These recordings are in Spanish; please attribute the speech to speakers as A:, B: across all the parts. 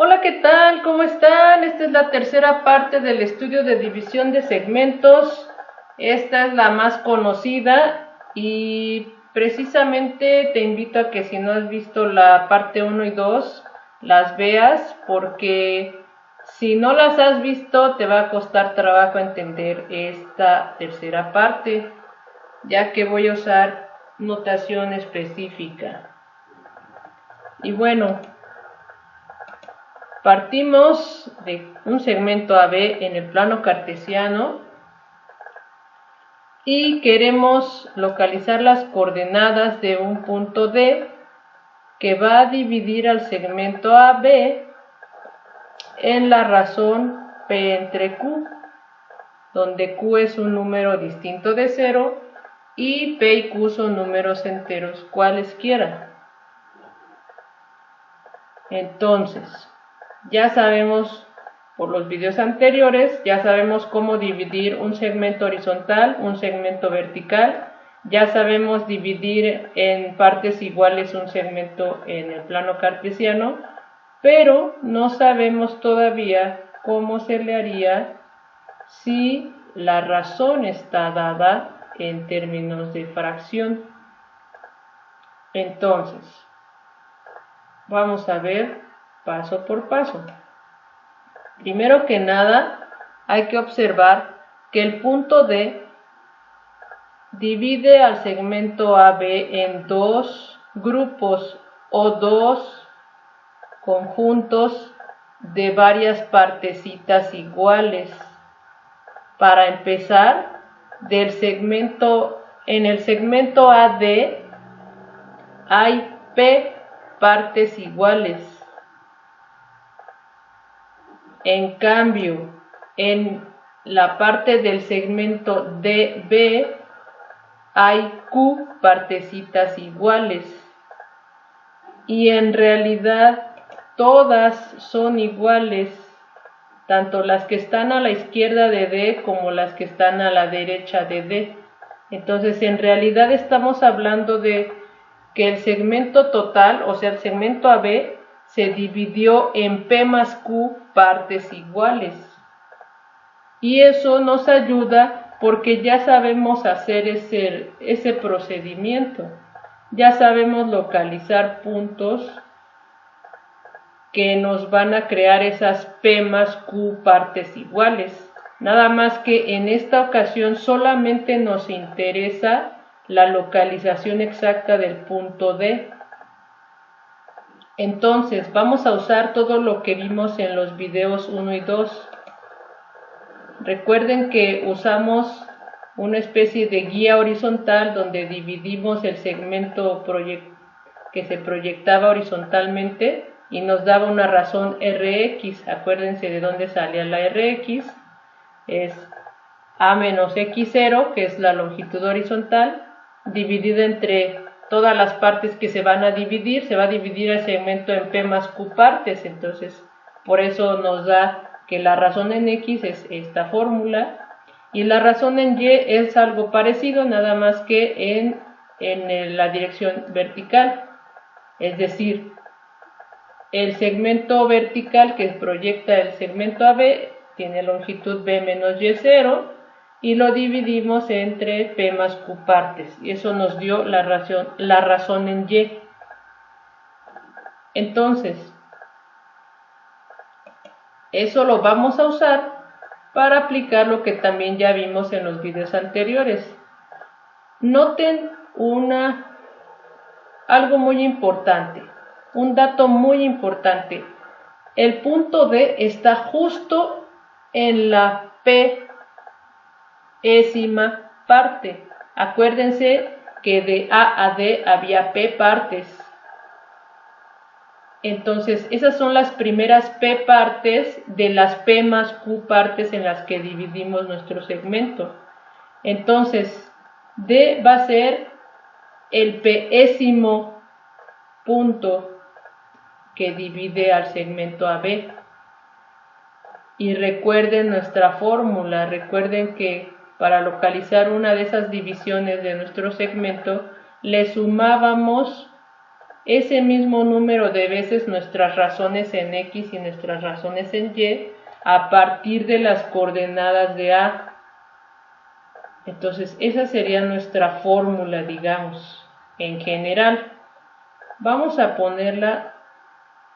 A: Hola, ¿qué tal? ¿Cómo están? Esta es la tercera parte del estudio de división de segmentos. Esta es la más conocida y precisamente te invito a que si no has visto la parte 1 y 2, las veas, porque si no las has visto te va a costar trabajo entender esta tercera parte, ya que voy a usar notación específica. Y bueno, partimos de un segmento AB en el plano cartesiano y queremos localizar las coordenadas de un punto D que va a dividir al segmento AB en la razón P entre Q, donde Q es un número distinto de 0 y P y Q son números enteros cualesquiera. Entonces, ya sabemos por los videos anteriores, ya sabemos cómo dividir un segmento horizontal, un segmento vertical, ya sabemos dividir en partes iguales un segmento en el plano cartesiano, pero no sabemos todavía cómo se le haría si la razón está dada en términos de fracción. Entonces, vamos a ver paso por paso. Primero que nada, hay que observar que el punto D divide al segmento AB en dos grupos o dos conjuntos de varias partecitas iguales. Para empezar, en el segmento AD hay P partes iguales. En cambio, en la parte del segmento DB hay Q partecitas iguales. Y en realidad todas son iguales, tanto las que están a la izquierda de D como las que están a la derecha de D. Entonces, en realidad estamos hablando de que el segmento total, o sea, el segmento AB, se dividió en P más Q partes iguales. Y eso nos ayuda porque ya sabemos hacer ese procedimiento. Ya sabemos localizar puntos que nos van a crear esas P más Q partes iguales. Nada más que en esta ocasión solamente nos interesa la localización exacta del punto D. Entonces, vamos a usar todo lo que vimos en los videos 1 y 2. Recuerden que usamos una especie de guía horizontal donde dividimos el segmento que se proyectaba horizontalmente y nos daba una razón Rx. Acuérdense de dónde salía la Rx. Es A menos X0, que es la longitud horizontal, dividida entre todas las partes que se van a dividir. Se va a dividir el segmento en P más Q partes, entonces por eso nos da que la razón en X es esta fórmula y la razón en Y es algo parecido, nada más que en la dirección vertical. Es decir, el segmento vertical que proyecta el segmento AB tiene longitud B menos Y0 y lo dividimos entre P más Q partes y eso nos dio la razón en Y. Entonces, eso lo vamos a usar para aplicar lo que también ya vimos en los videos anteriores. Noten algo muy importante, un dato muy importante. El punto D está justo en la Pésima parte. Acuérdense que de A a D había P partes. Entonces, esas son las primeras P partes de las P más Q partes en las que dividimos nuestro segmento. Entonces, D va a ser el pésimo punto que divide al segmento AB. Y recuerden nuestra fórmula, recuerden que para localizar una de esas divisiones de nuestro segmento, le sumábamos ese mismo número de veces nuestras razones en X y nuestras razones en Y a partir de las coordenadas de A. Entonces, esa sería nuestra fórmula, digamos, en general. Vamos a ponerla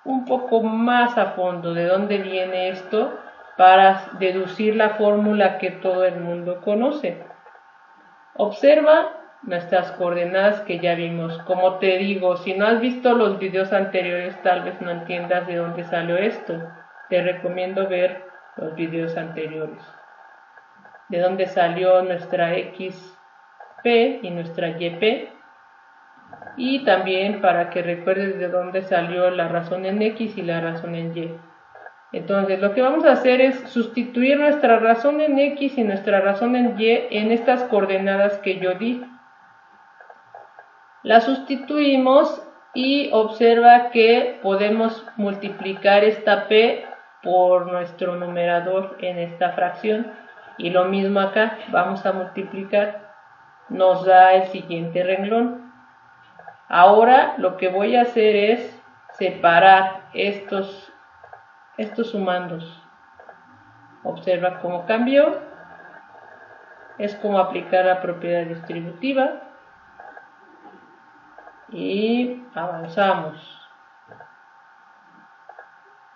A: un poco más a fondo de dónde viene esto para deducir la fórmula que todo el mundo conoce. Observa nuestras coordenadas que ya vimos. Como te digo, si no has visto los videos anteriores, tal vez no entiendas de dónde salió esto. Te recomiendo ver los videos anteriores. De dónde salió nuestra XP y nuestra YP. Y también para que recuerdes de dónde salió la razón en X y la razón en Y. Entonces, lo que vamos a hacer es sustituir nuestra razón en X y nuestra razón en Y en estas coordenadas que yo di. La sustituimos y observa que podemos multiplicar esta P por nuestro numerador en esta fracción. Y lo mismo acá, vamos a multiplicar, nos da el siguiente renglón. Ahora lo que voy a hacer es separar estos sumandos. Observa cómo cambió. Es como aplicar la propiedad distributiva. Y avanzamos.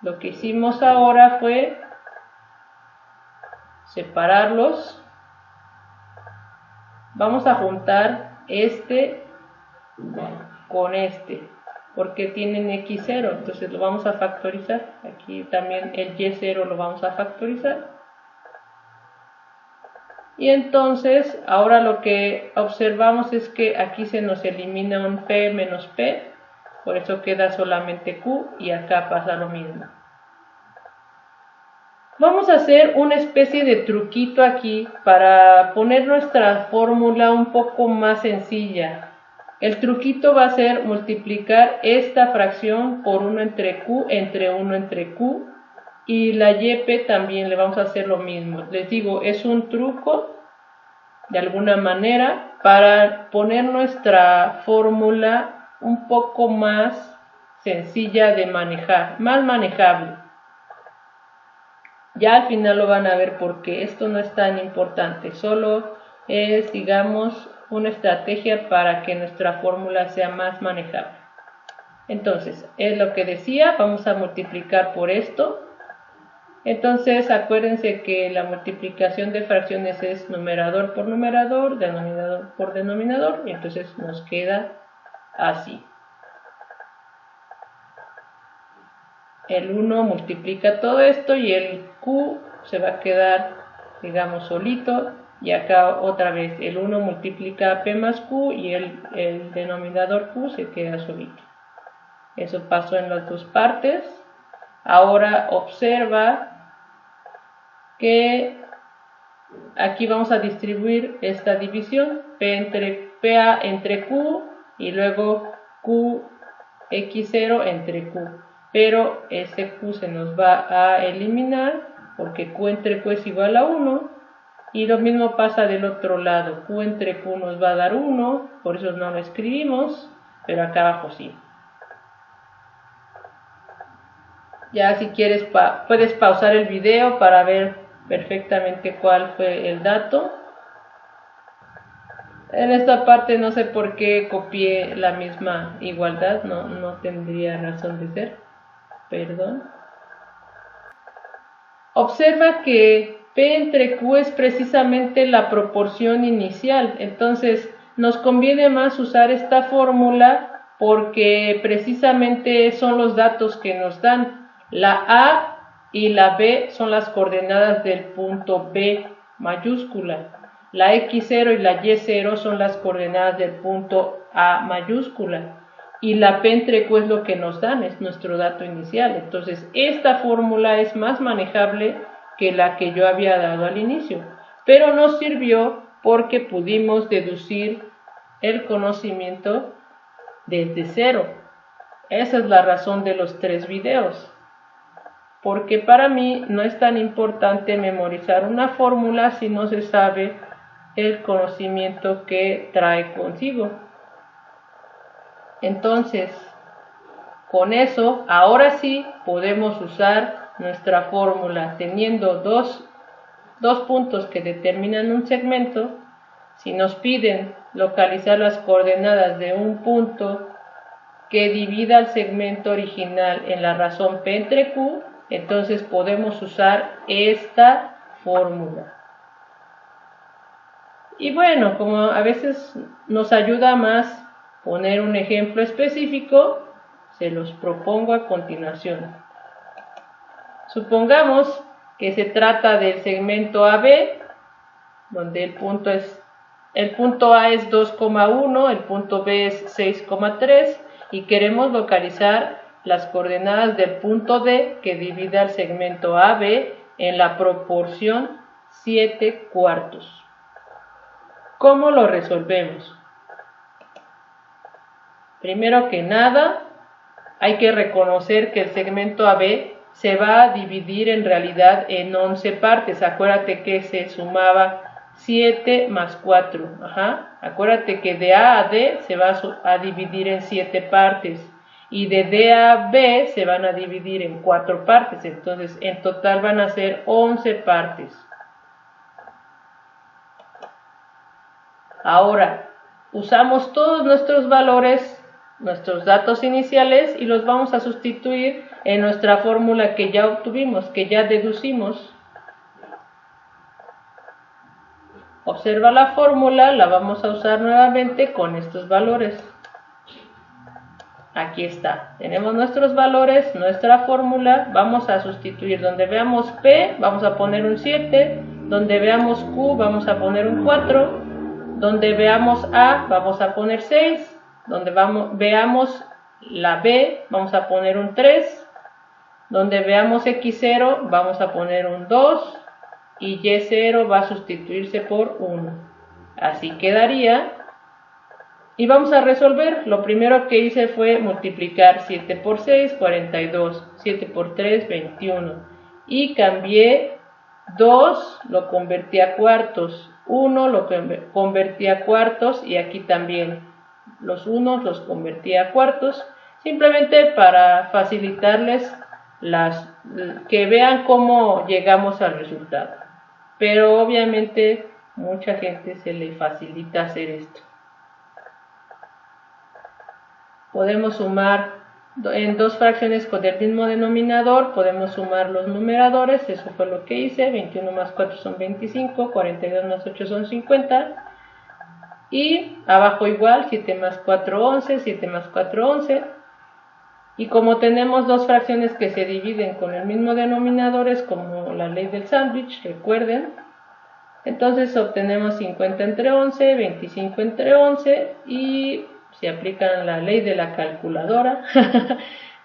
A: Lo que hicimos ahora fue separarlos. Vamos a juntar este con este, porque tienen x0, entonces lo vamos a factorizar. Aquí también el y0 lo vamos a factorizar. Y entonces ahora lo que observamos es que aquí se nos elimina un p menos p, por eso queda solamente q, y acá pasa lo mismo. Vamos a hacer una especie de truquito aquí para poner nuestra fórmula un poco más sencilla. El truquito va a ser multiplicar esta fracción por 1 entre q entre 1 entre q, y la YP también le vamos a hacer lo mismo. Les digo, es un truco de alguna manera para poner nuestra fórmula un poco más sencilla de manejar, más manejable. Ya al final lo van a ver porque esto no es tan importante, solo es, digamos, una estrategia para que nuestra fórmula sea más manejable. Entonces, es lo que decía, vamos a multiplicar por esto. Entonces, acuérdense que la multiplicación de fracciones es numerador por numerador, denominador por denominador, y entonces nos queda así. El 1 multiplica todo esto y el q se va a quedar, digamos, solito. Y acá otra vez el 1 multiplica p más q y el denominador q se queda solito. Eso pasó en las dos partes. Ahora observa que aquí vamos a distribuir esta división, PA entre Q y luego QX0 entre Q. Pero este Q se nos va a eliminar porque Q entre Q es igual a 1. Y lo mismo pasa del otro lado. Q entre Q nos va a dar 1, por eso no lo escribimos, pero acá abajo sí. Ya si quieres puedes pausar el video para ver perfectamente cuál fue el dato. En esta parte no sé por qué copié la misma igualdad, no tendría razón de ser, perdón. Observa que P entre Q es precisamente la proporción inicial, entonces nos conviene más usar esta fórmula porque precisamente son los datos que nos dan. La A y la B son las coordenadas del punto B mayúscula. La X0 y la Y0 son las coordenadas del punto A mayúscula. Y la P entre Q es lo que nos dan, es nuestro dato inicial. Entonces, esta fórmula es más manejable que la que yo había dado al inicio. Pero nos sirvió porque pudimos deducir el conocimiento desde cero. Esa es la razón de los 3 videos. Porque para mí no es tan importante memorizar una fórmula si no se sabe el conocimiento que trae consigo. Entonces, Con eso, ahora sí podemos usar nuestra fórmula teniendo dos puntos que determinan un segmento. Si nos piden localizar las coordenadas de un punto que divida el segmento original en la razón P entre Q, entonces podemos usar esta fórmula. Y bueno, como a veces nos ayuda más poner un ejemplo específico, se los propongo a continuación. Supongamos que se trata del segmento AB, donde el punto A es 2,1, el punto B es 6,3 y queremos localizar las coordenadas del punto D que divida el segmento AB en la proporción 7/4. ¿Cómo lo resolvemos? Primero que nada, hay que reconocer que el segmento AB se va a dividir en realidad en 11 partes. Acuérdate que se sumaba 7 más 4. Acuérdate que de A a D se va a dividir en 7 partes. Y de D a B se van a dividir en 4 partes. Entonces, en total van a ser 11 partes. Ahora, usamos todos nuestros valores, nuestros datos iniciales, y los vamos a sustituir en nuestra fórmula que ya obtuvimos, que ya deducimos. Observa la fórmula, la vamos a usar nuevamente con estos valores. Aquí está, tenemos nuestros valores, nuestra fórmula, vamos a sustituir. Donde veamos P, vamos a poner un 7, donde veamos Q, vamos a poner un 4, donde veamos A, vamos a poner 6, donde veamos la B, vamos a poner un 3, donde veamos X0, vamos a poner un 2, y Y0 va a sustituirse por 1. Así quedaría. Y vamos a resolver. Lo primero que hice fue multiplicar 7 por 6, 42, 7 por 3, 21. Y cambié 2, lo convertí a cuartos, 1 lo convertí a cuartos, y aquí también los unos los convertí a cuartos, simplemente para facilitarles que vean cómo llegamos al resultado. Pero obviamente mucha gente se le facilita hacer esto. Podemos sumar en dos fracciones con el mismo denominador, podemos sumar los numeradores. Eso fue lo que hice. 21 más 4 son 25, 42 más 8 son 50. Y abajo igual, 7 más 4, 11, 7 más 4, 11. Y como tenemos dos fracciones que se dividen con el mismo denominador, es como la ley del sándwich, recuerden. Entonces obtenemos 50 entre 11, 25 entre 11, y si aplican la ley de la calculadora,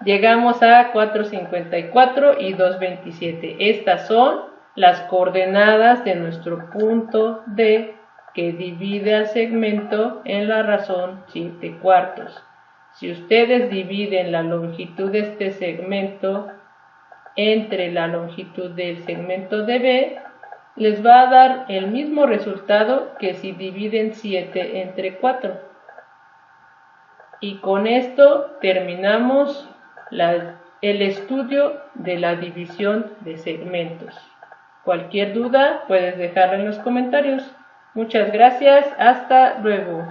A: llegamos a 4,54 y 2,27. Estas son las coordenadas de nuestro punto D que divide al segmento en la razón 7/4. Si ustedes dividen la longitud de este segmento entre la longitud del segmento de B, les va a dar el mismo resultado que si dividen 7 entre 4. Y con esto terminamos el estudio de la división de segmentos. Cualquier duda puedes dejarla en los comentarios. Muchas gracias, hasta luego.